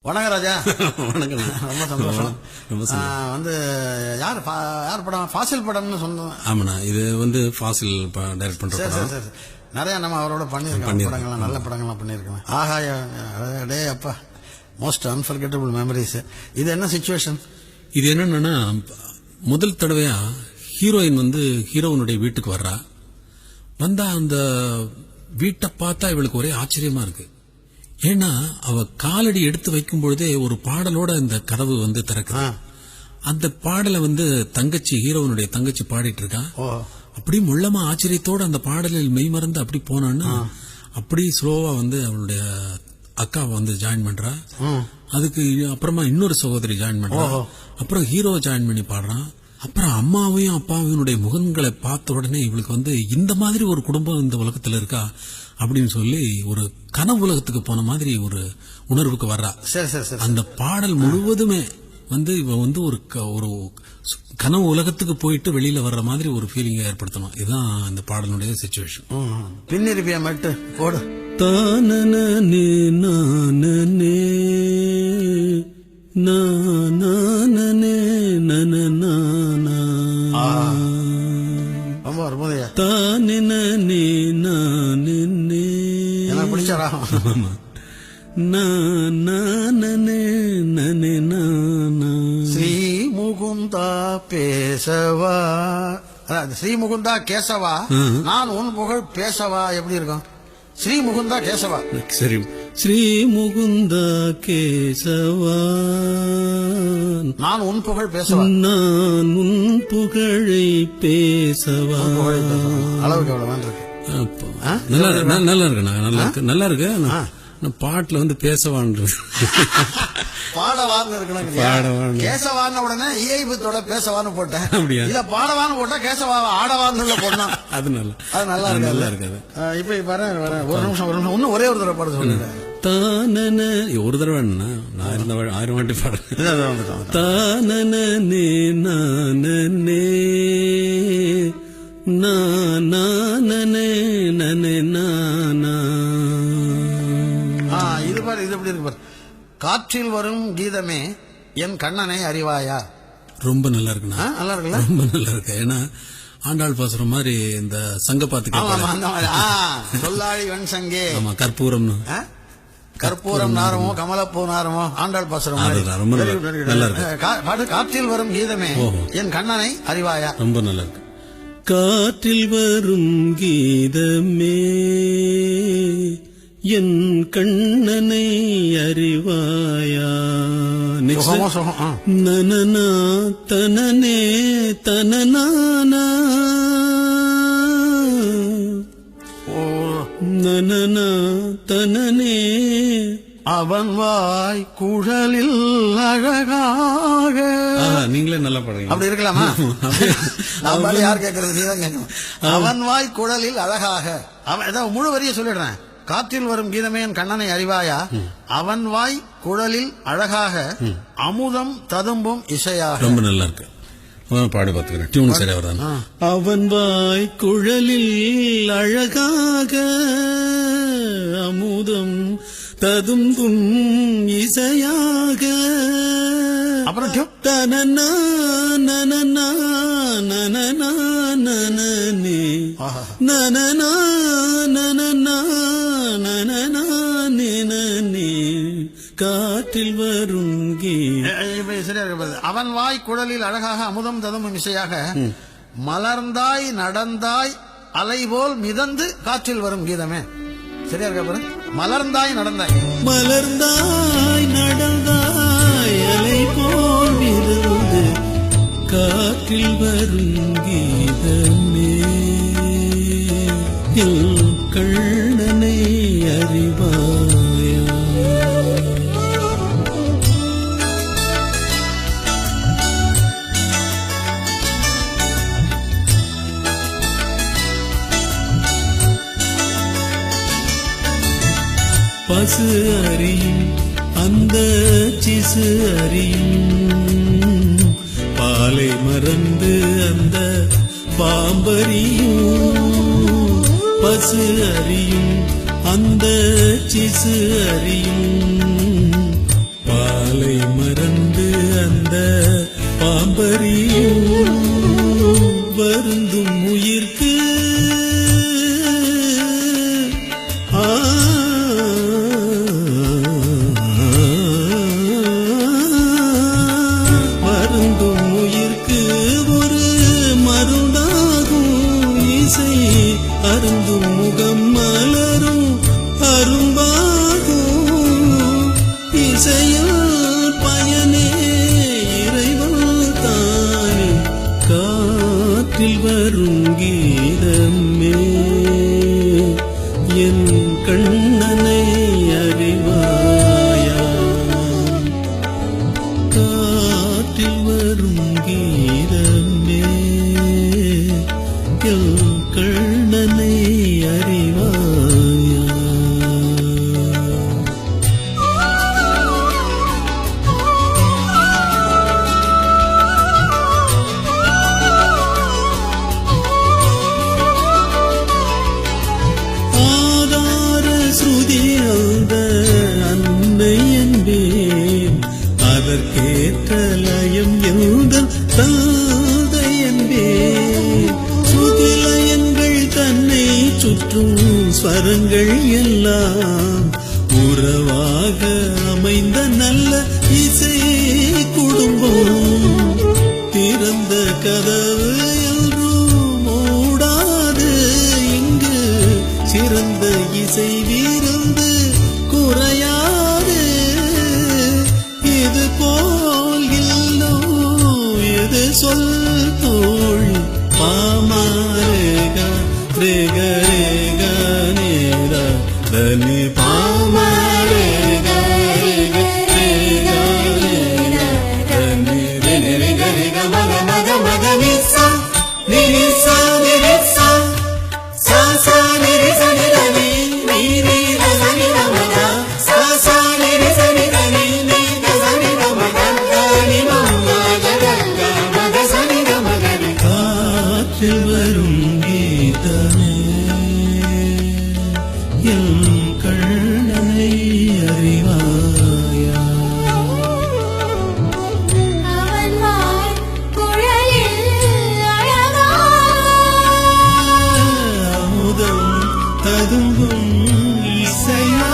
வணக்கம் ராஜா. வணக்கம். ரொம்ப சந்தோஷம். ரொம்ப வந்து யார் படம்? ஃபாசில் படம்னு சொன்னோம். ஆமாண்ணா, இது ஃபாசில் டைரக்ட் பண்ற படம். சரி, நிறைய நம்ம அவரோட பண்ணியிருக்கோம் படங்கள்லாம், நல்ல படங்கள்லாம் பண்ணியிருக்கோம். ஆகாய டே அப்பா, மோஸ்ட் அன்ஃபர்கெட்டபிள் மெமரிஸ். இது என்ன சிச்சுவேஷன்? இது என்னன்னா, முதல் தடவையா ஹீரோயின் ஹீரோனுடைய வீட்டுக்கு வர்றா. வந்தா அந்த வீட்டை பார்த்தா இவளுக்கு ஒரே ஆச்சரியமா இருக்கு. ஏன்னா அவ காலடி எடுத்து வைக்கும் பொழுதே ஒரு பாடலோட இந்த கதவு திறக்குது. அந்த பாடலை தங்கச்சி, ஹீரோனுடைய தங்கச்சி பாடிட்டு இருக்கா. அப்படி முள்ளமா ஆச்சரியத்தோட அந்த பாடலில் மெய்மறந்து அப்படி போனான்னு அப்படி ஸ்லோவா அவளுடைய அக்காவை ஜாயின் பண்றா. அதுக்கு அப்புறமா இன்னொரு சகோதரி ஜாயின் பண்றா. அப்புறம் ஹீரோவை ஜாயின் பண்ணி பாடுறான். அப்புறம் அம்மாவையும் அப்பாவினுடைய முகங்களை பார்த்த உடனே இவளுக்கு இந்த மாதிரி ஒரு குடும்பம் இந்த உலகத்துல இருக்கா அப்படின்னு சொல்லி ஒரு கனவு உலகத்துக்கு போன மாதிரி ஒரு உணர்வுக்கு வர்றா. அந்த பாடல் முழுவதுமே இவ ஒரு கனவு உலகத்துக்கு போயிட்டு வெளியில வர்ற மாதிரி ஒரு ஃபீலிங் ஏற்படுத்தணும். இதுதான் இந்த பாடலுடைய சிச்சுவேஷன். பின்னிருப்பியா மட்டு போடு. தானனே நானனே நானனே நனநானா ரொம்ப அற்புதையா. தானனே நானனே எனக்கு பிடிச்சாரா? நானனே நனநானா. ஸ்ரீ முகுந்தா பேசவா, ஸ்ரீ முகுந்தா கேசவா, நான் உன் புகழ் பேசவா. எப்படி இருக்கும்? ஸ்ரீ முகுந்தா கேசவா. சரி, ஸ்ரீ முகுந்தா கேசவா, நான் உன் புகழ் பேசவா, நான் உன் புகழை பேசவா. அளவுக்கு எவ்வளவு இருக்கு? நல்லா இருக்கு, நல்லா இருக்கு. பாட்டுல பேசவான்றது பாடவான்னு இருக்கணும். கேசவான உடனே இயல்பத்தோட பேசவான்னு போட்டேன். இல்ல பாடவான்னு போட்டா கேசவா ஆடவான்னு போடணும். அது நல்லா இருக்காது. இப்ப ஒரு நிமிஷம் இன்னும் ஒரே ஒரு தடவை பாட சொல்லுங்க. தானன ஒரு தடவை நான் இருந்த 1000 வாட்டி பாடுறேன். தானனே நானனே நானனே நனே நானா. இது பாரு, இது எப்படி இருக்கு பாரு. காற்றில் வரும் கீதமே என் கண்ணனை அறிவாயா. ரொம்ப நல்லா இருக்குண்ணா. நல்லா இருக்குல்ல? ரொம்ப நல்லா இருக்கு. ஏன்னா ஆண்டாள் பாசுற மாதிரி இந்த சங்க பாத்து சொல்லாடி வெண் சங்கே. ஆமா, கற்பூரம் கற்பூரம் நாரமோ கமலப்பூ நாரமோ ஆண்டாள் பாசுற ரொம்ப நல்லா இருக்கு. காற்றில் வரும் கீதமே என் கண்ணனை அறிவாயா. ரொம்ப நல்லா இருக்கு. காற்றில் வரும் கீதமே என் கண்ணனை அறிவாயா. நனனா தனனே தனநானா, நனனா தனனே. அவன் வாய் குழலில் அழகாக. நீங்களே நல்லா பாடுறீங்க. அப்படி இருக்கலாமா? யார் கேட்கறது? நீதான் கேட்கணும். அவன் வாய் குழலில் அழகாக. அவன் ஏதாவது முழு வரிய சொல்லிடுறேன். காற்றில் வரும் கீதமே என் கண்ணனை அறிவாயா, அவன் வாய் குழலில் அழகாக, அமுதம் ததும்பும் இசையாக. ரொம்ப நல்லா இருக்கு. பாடு பார்த்துக்கிறேன். டியூன் சரியா வருதா? அவன் வாய் குழலில் அழகாக, அமுதம் ததும்பும் இசையாக. அப்புறம் தனனா நனனா நனனா நனனே நனனா நனனா நனனா நனனே. காற்றில் வரும் சரியா. அவன் வாய் குழலில் அழகாக, அமுதம் ததும்பும் இசையாக, மலர்ந்தாய் நடந்தாய் அலைபோல் மிதந்து காற்றில் வரும் கீதமே. சரியா இருக்கா பாரு. மலர்ந்தாய் நடந்தாய், மலர்ந்தாய் நடந்தாய் அலை போல் மிதந்து காற்றில் வரும் கீதமே என் கண்ணனை அறிவாயா. பசு அறியும் அந்த சிசு அறியும், பாலை மறந்து அந்த பாம்பறியும். பசு அறியும் அந்த சிசு அறியும், பாலை மறந்து அந்த பாம்பரியும் வருந்தும் உயிர்க்கு வருந்தும் உயிர்க்கு ஒரு மருந்தாகும் இசை அருந்தும் முகம் மலரும் அரும்பாகும் இசையில் பயனே இறைவன் தானே காற்றில் வரும் கீதமே என் கண்ணனை அறிவாயா காற்றில் வரும் கீதமே என் கண்ணனை அறிவாயா அந்த அன்னை என்பேன் அதற்கேற்ற லயம் எழுதல் தாதை என்பேன் சுதிலயங்கள் தன்னை சுற்றும் ஸ்வரங்கள் எல்லாம் உறவாக அமைந்த நல்ல இசை குடும்பம் திறந்த கதவு என்றும் மூடாது இங்கு சிறந்த இசை வீருந்து குறையாது இது போல் இல்லோ எது சொல் தோழி பாமாரேகா ரேக ரேக நேரா தனி பாமாரேகா ரேக ரேக நேரா தனி ரேக ரேக ரேக மக மக மக நிசா நிசா நிசா சா சா நிசா நிரவி நீ ரசனி ரமத சா சா நிசா நிரவி நீ ரசனி ரமத கனி மம்மா ஜகங்க மக சனி ரமகரி காற்றில் வரும் கீதமே என் கண்ணனை அறிவாயா அவன் வாய் குழலில் அழகா அமுதம் ததும்பும் இசையா